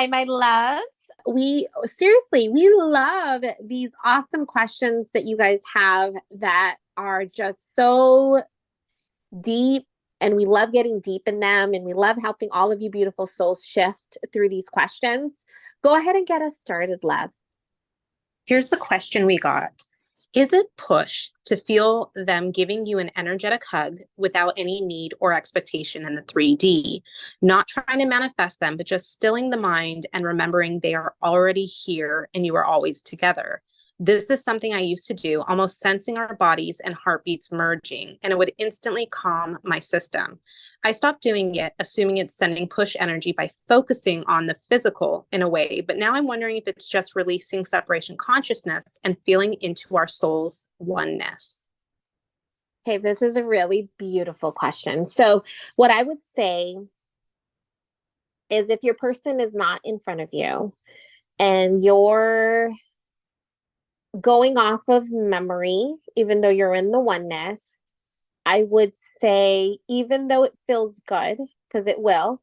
Hi, my loves. We love these awesome questions that you guys have that are just so deep, and we love getting deep in them, and we love helping all of you beautiful souls shift through these questions. Go ahead and get us started, love. Here's the question we got. Is it push to feel them giving you an energetic hug without any need or expectation in the 3D? Not trying to manifest them, but just stilling the mind and remembering they are already here and you are always together. This is something I used to do, almost sensing our bodies and heartbeats merging, and it would instantly calm my system. I stopped doing it, assuming it's sending push energy by focusing on the physical in a way, but now I'm wondering if it's just releasing separation consciousness and feeling into our soul's oneness. Okay, this is a really beautiful question. So, what I would say is if your person is not in front of you and you're going off of memory, even though you're in the oneness, I would say, even though it feels good, because it will,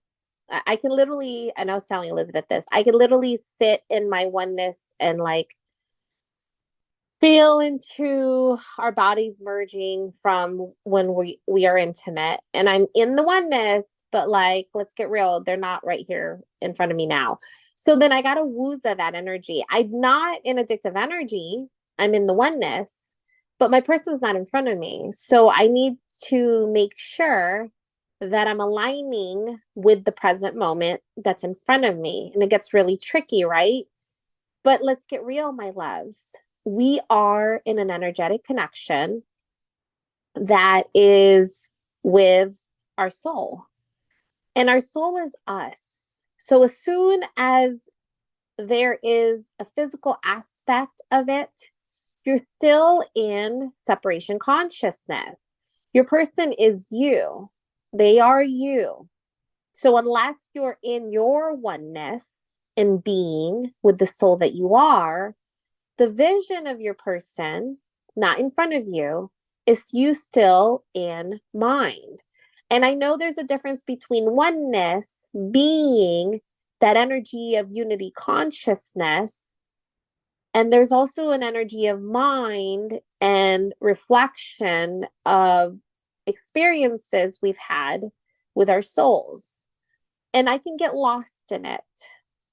I can literally, and I was telling Elizabeth this, I could literally sit in my oneness and like feel into our bodies merging from when we are intimate. And I'm in the oneness, but like, let's get real, they're not right here in front of me now. So then I got to wooza that energy. I'm not in addictive energy. I'm in the oneness, but my person's not in front of me. So I need to make sure that I'm aligning with the present moment that's in front of me. And it gets really tricky, right? But let's get real, my loves. We are in an energetic connection that is with our soul. And our soul is us. So as soon as there is a physical aspect of it, you're still in separation consciousness. Your person is you. They are you. So unless you're in your oneness and being with the soul that you are, the vision of your person, not in front of you, is you still in mind. And I know there's a difference between oneness being that energy of unity consciousness, and there's also an energy of mind and reflection of experiences we've had with our souls. And I can get lost in it.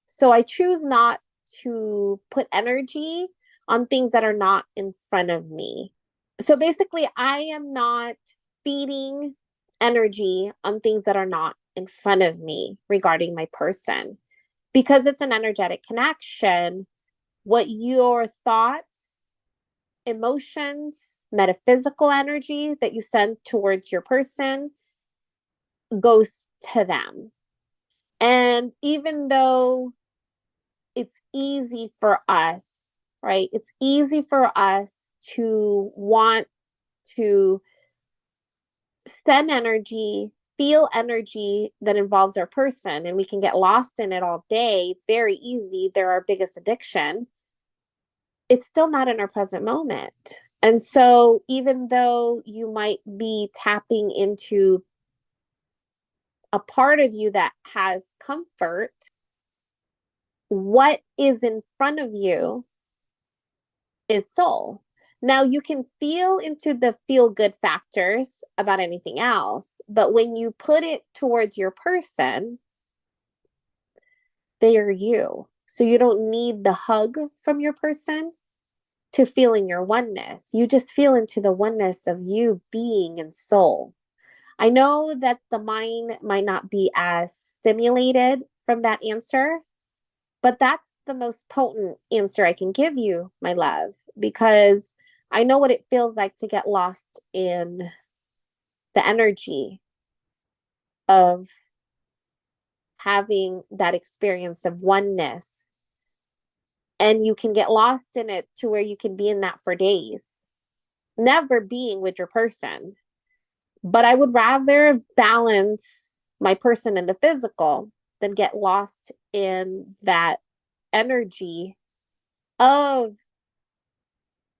So I choose not to put energy on things that are not in front of me. So basically, I am not feeding energy on things that are not in front of me regarding my person. Because it's an energetic connection, what your thoughts, emotions, metaphysical energy that you send towards your person goes to them. And even though it's easy for us, right? It's easy for us to want to send energy, feel energy that involves our person, and we can get lost in it all day. It's very easy. They're our biggest addiction. It's still not in our present moment. And so, even though you might be tapping into a part of you that has comfort, what is in front of you is soul. Now, you can feel into the feel good factors about anything else, but when you put it towards your person, they are you. So you don't need the hug from your person to feeling your oneness. You just feel into the oneness of you being in soul. I know that the mind might not be as stimulated from that answer, but that's the most potent answer I can give you, my love, because I know what it feels like to get lost in the energy of having that experience of oneness. And you can get lost in it to where you can be in that for days, never being with your person. But I would rather balance my person and the physical than get lost in that energy of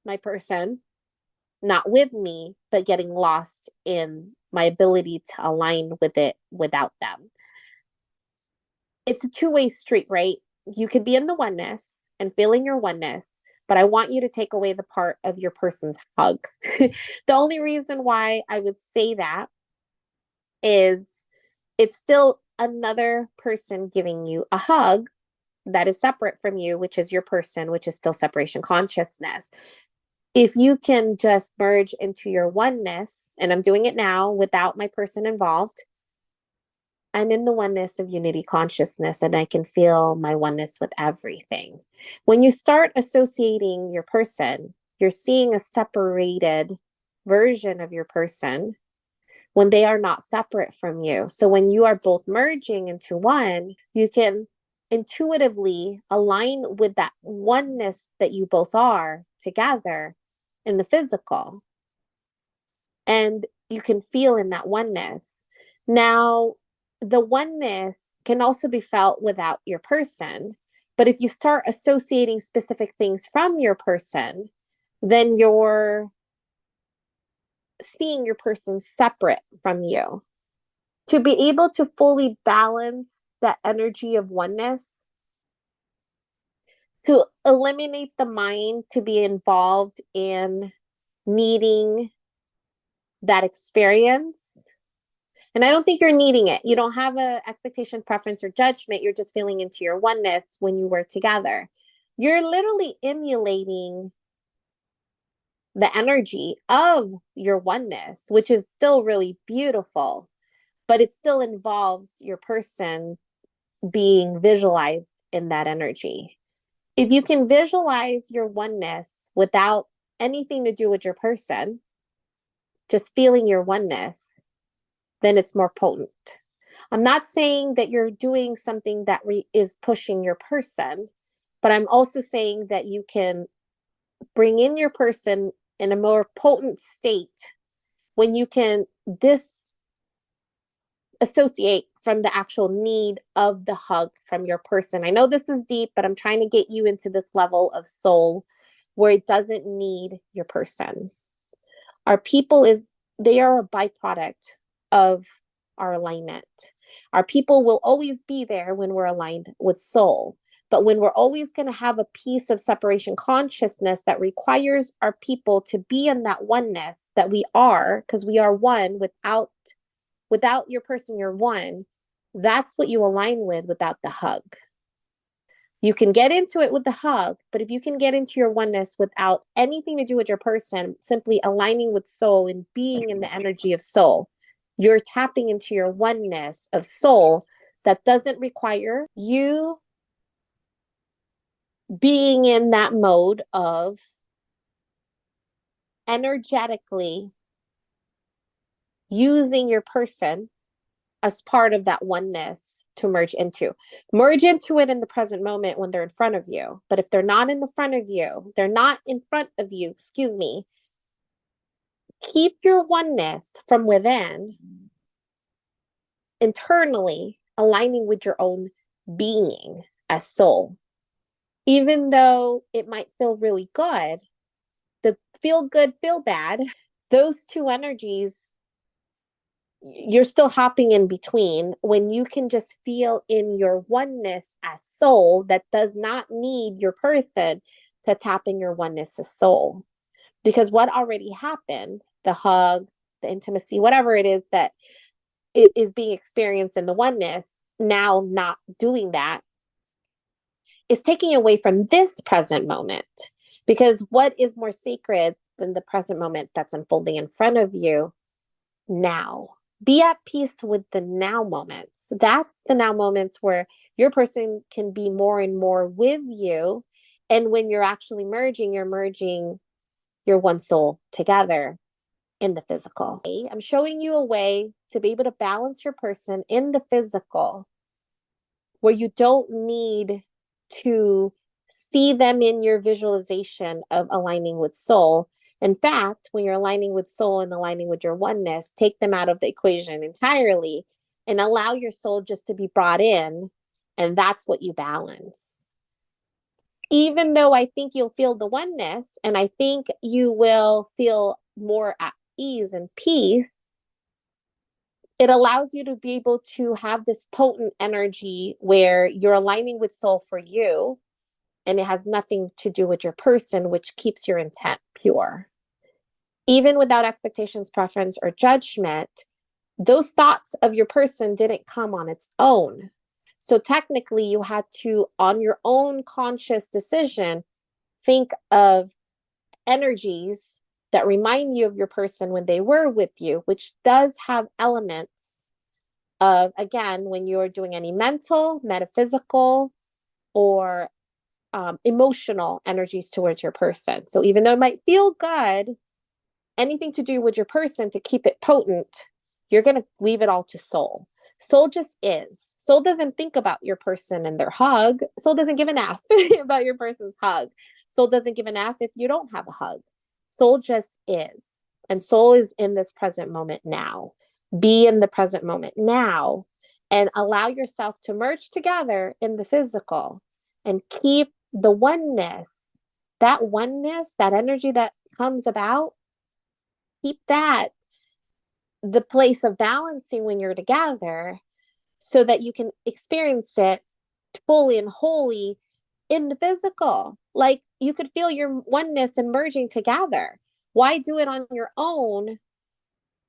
my person, not with me, but getting lost in my ability to align with it without them. it's a two-way street, right? You could be in the oneness and feeling your oneness, but I want you to take away the part of your person's hug. The only reason why I would say that is it's still another person giving you a hug that is separate from you, which is your person, which is still separation consciousness. If you can just merge into your oneness, and I'm doing it now without my person involved, I'm in the oneness of unity consciousness and I can feel my oneness with everything. When you start associating your person, you're seeing a separated version of your person when they are not separate from you. So when you are both merging into one, you can intuitively align with that oneness that you both are together in the physical. And you can feel in that oneness. Now, the oneness can also be felt without your person. But if you start associating specific things from your person, then you're seeing your person separate from you. To be able to fully balance that energy of oneness, to eliminate the mind to be involved in needing that experience. And I don't think you're needing it. You don't have a expectation, preference, or judgment. You're just feeling into your oneness when you work together. You're literally emulating the energy of your oneness, which is still really beautiful, but it still involves your person being visualized in that energy. If you can visualize your oneness without anything to do with your person, just feeling your oneness, then it's more potent. I'm not saying that you're doing something that is pushing your person, but I'm also saying that you can bring in your person in a more potent state when you can disassociate from the actual need of the hug from your person. I know this is deep, but I'm trying to get you into this level of soul where it doesn't need your person. Our people they are a byproduct of our alignment. Our people will always be there when we're aligned with soul. But when we're always going to have a piece of separation consciousness that requires our people to be in that oneness that we are, because we are one without your person, you're one. That's what you align with without the hug. You can get into it with the hug, but if you can get into your oneness without anything to do with your person, simply aligning with soul and being in the energy of soul, you're tapping into your oneness of soul that doesn't require you being in that mode of energetically using your person as part of that oneness to merge into. Merge into it in the present moment when they're in front of you. But if they're not in the front of you, they're not in front of you, excuse me, keep your oneness from within, internally aligning with your own being as soul. Even though it might feel really good, the feel good, feel bad, those two energies you're still hopping in between when you can just feel in your oneness as soul that does not need your person to tap in your oneness as soul. Because what already happened, the hug, the intimacy, whatever it is that is being experienced in the oneness, now not doing that, is taking away from this present moment. Because what is more sacred than the present moment that's unfolding in front of you now? Be at peace with the now moments. That's the now moments where your person can be more and more with you. And when you're actually merging, you're merging your one soul together in the physical. I'm showing you a way to be able to balance your person in the physical where you don't need to see them in your visualization of aligning with soul. In fact, when you're aligning with soul and aligning with your oneness, take them out of the equation entirely and allow your soul just to be brought in. And that's what you balance. Even though I think you'll feel the oneness and I think you will feel more at ease and peace, it allows you to be able to have this potent energy where you're aligning with soul for you, and it has nothing to do with your person, which keeps your intent pure. Even without expectations, preference, or judgment, those thoughts of your person didn't come on its own. So technically, you had to, on your own conscious decision, think of energies that remind you of your person when they were with you, which does have elements of, again, when you're doing any mental, metaphysical, or emotional energies towards your person. So even though it might feel good, anything to do with your person to keep it potent, you're going to leave it all to soul. Soul just is. Soul doesn't think about your person and their hug. Soul doesn't give an F about your person's hug. Soul doesn't give an F if you don't have a hug. Soul just is. And soul is in this present moment now. Be in the present moment now and allow yourself to merge together in the physical and keep the oneness, that energy that comes about, keep that the place of balancing when you're together so that you can experience it fully and wholly in the physical. Like you could feel your oneness and merging together. Why do it on your own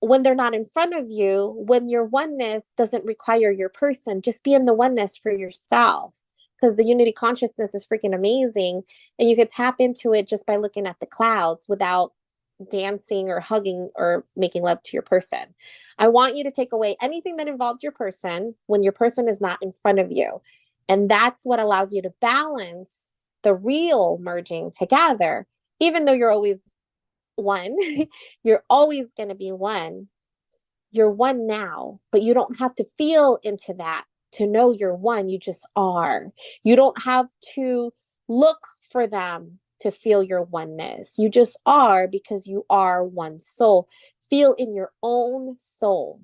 when they're not in front of you, when your oneness doesn't require your person? Just be in the oneness for yourself, because the unity consciousness is freaking amazing. And you could tap into it just by looking at the clouds without dancing or hugging or making love to your person. I want you to take away anything that involves your person when your person is not in front of you. And that's what allows you to balance the real merging together. Even though you're always one, you're always going to be one. You're one now, but you don't have to feel into that to know you're one. You just are. You don't have to look for them to feel your oneness. You just are because you are one soul. Feel in your own soul.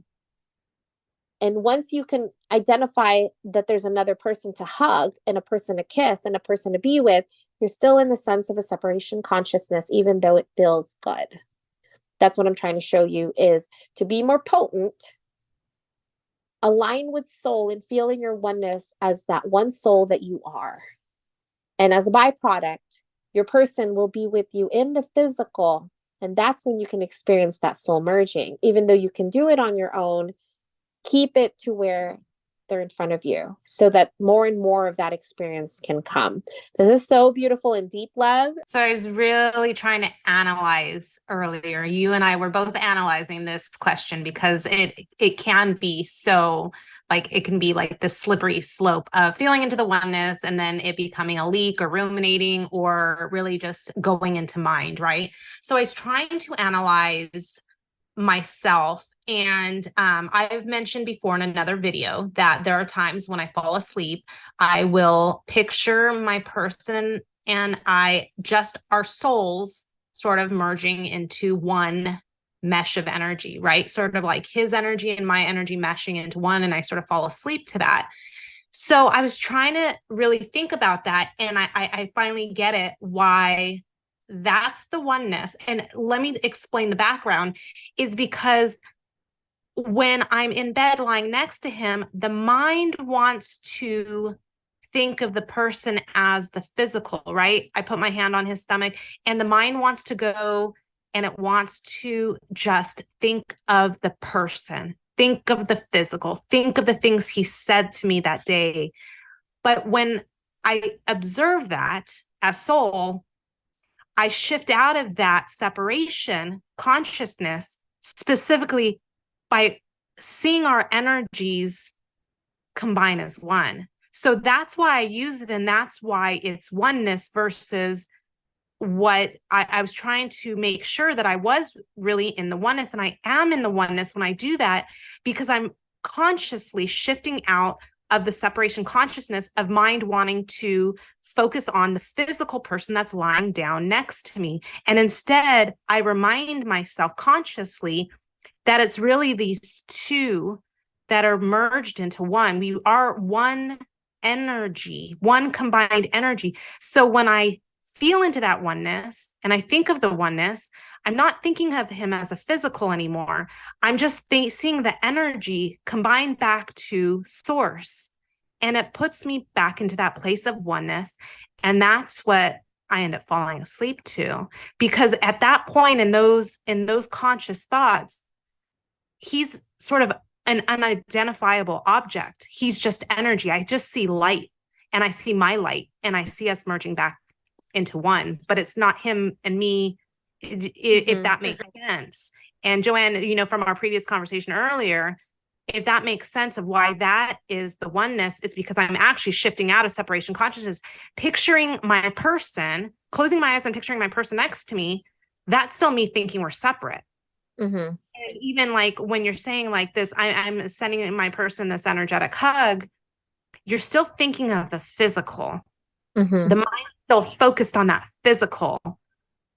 And once you can identify that there's another person to hug and a person to kiss and a person to be with, you're still in the sense of a separation consciousness, even though it feels good. That's what I'm trying to show you, is to be more potent, align with soul and feeling your oneness as that one soul that you are. And as a byproduct, your person will be with you in the physical. And that's when you can experience that soul merging. Even though you can do it on your own, keep it to where they're in front of you so that more and more of that experience can come. This is so beautiful and deep, love. So I was really trying to analyze earlier. You and I were both analyzing this question because it can be so, like, it can be like the slippery slope of feeling into the oneness and then it becoming a leak or ruminating or really just going into mind, right? So I was trying to analyze myself. And I've mentioned before in another video that there are times when I fall asleep, I will picture my person and our souls sort of merging into one mesh of energy, right? Sort of like his energy and my energy meshing into one. And I sort of fall asleep to that. So I was trying to really think about that. And I finally get it, why that's the oneness. And let me explain the background, is because when I'm in bed lying next to him, the mind wants to think of the person as the physical, right? I put my hand on his stomach and the mind wants to go and it wants to just think of the person, think of the physical, think of the things he said to me that day. But when I observe that as soul, I shift out of that separation consciousness, specifically by seeing our energies combine as one. So that's why I use it. And that's why it's oneness versus what I was trying to make sure that I was really in the oneness. And I am in the oneness when I do that, because I'm consciously shifting out of the separation consciousness of mind wanting to focus on the physical person that's lying down next to me. And instead, I remind myself consciously that it's really these two that are merged into one. We are one energy, one combined energy. So when I feel into that oneness and I think of the oneness, I'm not thinking of him as a physical anymore. I'm just seeing the energy combined back to source. And it puts me back into that place of oneness. And that's what I end up falling asleep to. Because at that point in those conscious thoughts, he's sort of an unidentifiable object. He's just energy. I just see light and I see my light and I see us merging back into one, but it's not him and me, if that makes sense. And Joanne, you know, from our previous conversation earlier, if that makes sense of why that is the oneness, it's because I'm actually shifting out of separation consciousness, picturing my person, closing my eyes and picturing my person next to me. That's still me thinking we're separate. And even like when you're saying like this, I'm sending my person this energetic hug, you're still thinking of the physical. The mind's still focused on that physical.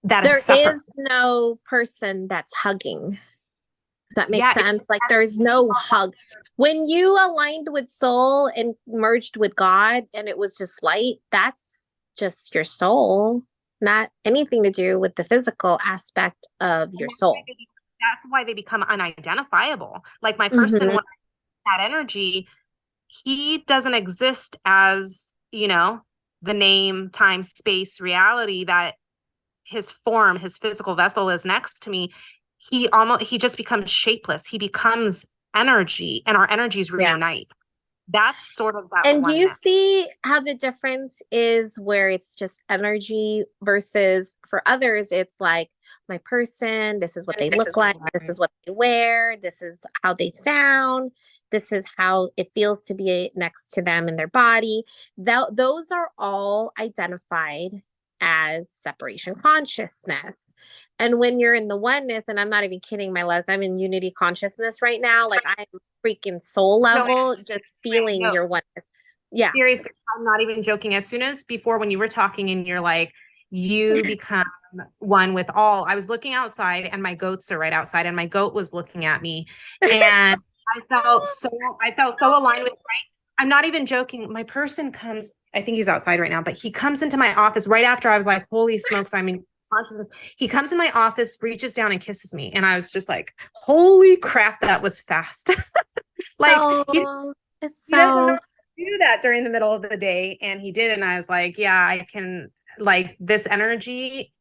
That there is separate. is no person that's hugging. Does that make Yeah, sense? Like there's no hug. When you aligned with soul and merged with God and it was just light, that's just your soul, not anything to do with the physical aspect of your soul. That's why they become unidentifiable. Like my person, when that energy, he doesn't exist as, you know, the name, time, space, reality that his form, his physical vessel is next to me. He just becomes shapeless. He becomes energy and our energies reunite. That's sort of that. And do you see how the difference is where it's just energy versus for others, it's like my person, this is what they look like, this is what they wear, this is how they sound, this is how it feels to be next to them in their body. Those are all identified as separation consciousness. And when you're in the oneness, and I'm not even kidding, my loves, I'm in unity consciousness right now. Like I'm freaking soul level, just feeling your oneness. Yeah. Seriously, I'm not even joking. As soon as before when you were talking and you're like, you become one with all, I was looking outside and my goats are right outside and my goat was looking at me. And I felt so aligned with, right? I'm not even joking. My person comes, I think he's outside right now, but he comes into my office right after I was like, holy smokes, I'm in consciousness. He comes in my office, reaches down and kisses me. And I was just like, holy crap, that was fast. Like he doesn't do that during the middle of the day. And he did. And I was like, yeah, I can, like, this energy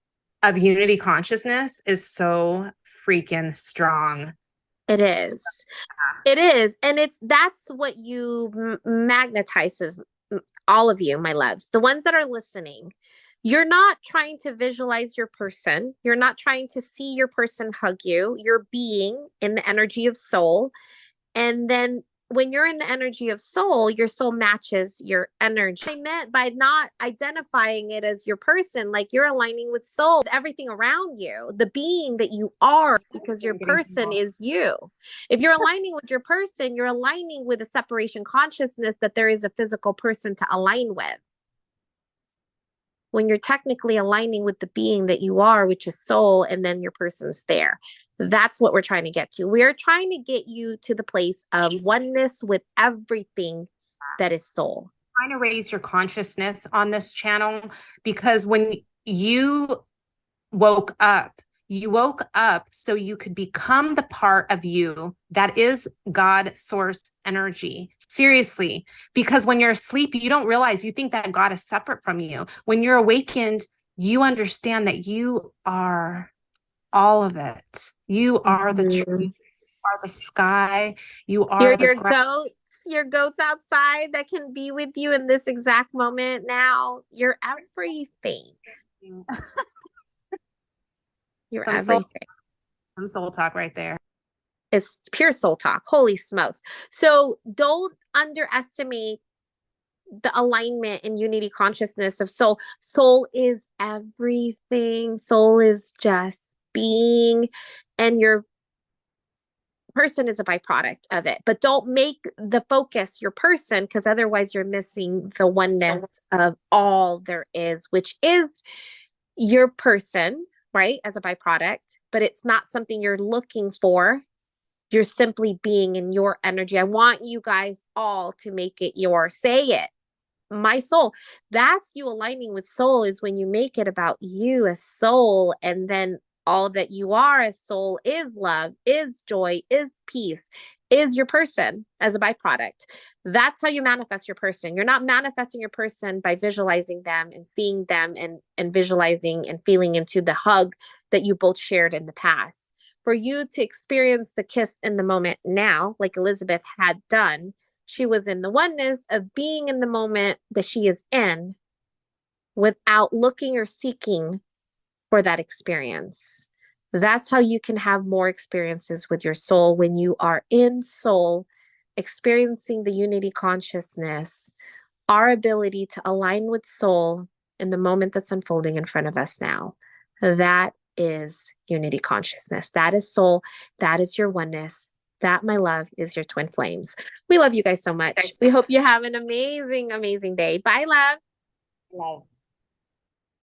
of unity consciousness is so freaking strong. It is. It is. And that's what you magnetizes all of you, my loves, the ones that are listening. You're not trying to visualize your person. You're not trying to see your person hug you. You're being in the energy of soul. And then when you're in the energy of soul, your soul matches your energy. I meant by not identifying it as your person, like you're aligning with soul, everything around you, the being that you are, because your person is you. If you're aligning with your person, you're aligning with a separation consciousness that there is a physical person to align with. When you're technically aligning with the being that you are, which is soul, and then your person's there. That's what we're trying to get to. We're trying to get you to the place of oneness with everything that is soul. I'm trying to raise your consciousness on this channel because when you woke up so you could become the part of you that is God source energy. Seriously, because when you're asleep, you don't realize, you think that God is separate from you. When you're awakened, you understand that you are all of it. You are the tree, you are the sky, you are your goats outside that can be with you in this exact moment now. You're everything. You're everything. Some soul talk right there. It's pure soul talk. Holy smokes. So don't underestimate the alignment and unity consciousness of soul. Soul is everything. Soul is just being, and your person is a byproduct of it. But don't make the focus your person, because otherwise you're missing the oneness of all there is, which is your person, right, as a byproduct, but it's not something you're looking for. You're simply being in your energy. I want you guys all to make it your, say it. my soul. That's you aligning with soul, is when you make it about you as soul, and then all that you are as soul is love, is joy, is peace, is your person as a byproduct. That's how you manifest your person. You're not manifesting your person by visualizing them and seeing them and visualizing and feeling into the hug that you both shared in the past. For you to experience the kiss in the moment now, like Elizabeth had done, she was in the oneness of being in the moment that she is in without looking or seeking for that experience. That's how you can have more experiences with your soul, when you are in soul, experiencing the unity consciousness, our ability to align with soul in the moment that's unfolding in front of us now. That is unity consciousness. That is soul. That is your oneness. That, my love, is your twin flames. We love you guys so much. We hope you have an amazing, amazing day. Bye, love. Love.